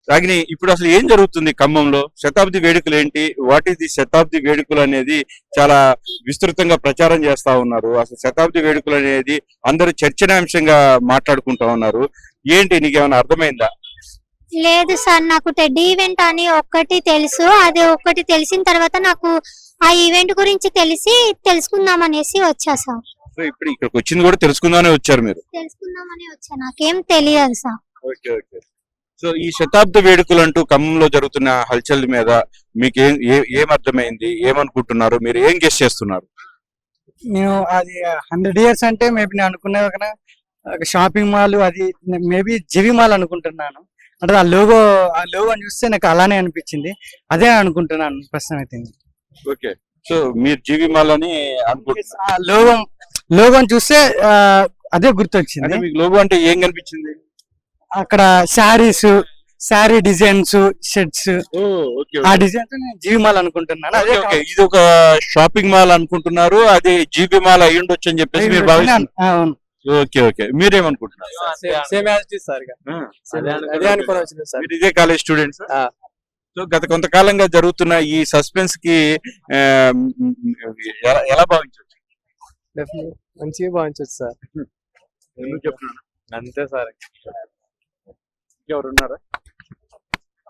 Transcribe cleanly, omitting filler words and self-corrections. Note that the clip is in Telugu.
రాగిని ఇప్పుడు అసలు ఏం జరుగుతుంది ఖమ్మంలో? శతాబ్ది వేడుకలు ఏంటి? వాట్ ఈస్ ది శతాబ్ది వేడుకలు అనేది చాలా విస్తృతంగా ప్రచారం చేస్తా ఉన్నారు. అసలు శతాబ్ది వేడుకలు అనేది అందరూ చర్చనాంశంగా మాట్లాడుకుంటా ఉన్నారు. ఏంటి నీకేమైనా అర్థమైందా? లేదు సార్, నాకు టెడ్డీ ఈవెంట్ అని ఒక్కటి తెలుసు. అది ఒక్కటి తెలిసిన తర్వాత నాకు ఆ ఈవెంట్ గురించి తెలుసుకుందాం అనేసి వచ్చా సార్. సో ఇప్పుడు ఇక్కడికి వచ్చింది కూడా తెలుసుకుందామని వచ్చారు మీరు. తెలుసుకుందామని వచ్చా, నాకేం తెలియదు సార్. Okay okay. సో ఈ శతాబ్ది వేడుకలు అంటూ ఖమ్మంలో జరుగుతున్న హల్చల్ మీద మీకు ఏం అర్థమైంది? ఏమనుకుంటున్నారు? మీరు ఏం గెస్ చేస్తున్నారు? నేను అది 100 years అంటే మేబీ నేను అనుకునే ఒక షాపింగ్ మాల్, అది మేబీ జీవి మాల్ అనుకుంటున్నాను. అంటే ఆ లోగో చూస్తే నాకు అలానే అనిపించింది. అదే అనుకుంటున్నాను ప్రస్తుతం అయితే. ఓకే. సో మీరు జీవి మాల్ అని అనుకుంటున్నారు. ఆ లోగో చూస్తే అదే గుర్తొచ్చింది. అంటే మీకు లోగో అంటే ఏం కనిపించింది? అక్కడ శారీ డిజైన్స్, షర్ట్స్, ఆ డిజైన్స్ నేను జీవి మాల్ అనుకుంటున్నాను. అదే ఇది ఒక షాపింగ్ మాల్ అనుకుంటున్నారు, అది జీబీ మాల్ అయి ఉండొచ్చు అని చెప్పేసి మీరు భావిస్తున్నారు. అవును. Okay okay. మీరేమనుకుంటున్నారు? మీరు ఇదే కాలేజ్ స్టూడెంట్స్? సో గత కొంతకాలంగా జరుగుతున్న ఈ సస్పెన్స్ కి ఎలా భావించవచ్చు? మంచిగా భావించవచ్చు సార్. ఎందుకు చెప్తున్నాను అంతే సార్. ఎవరున్నారా?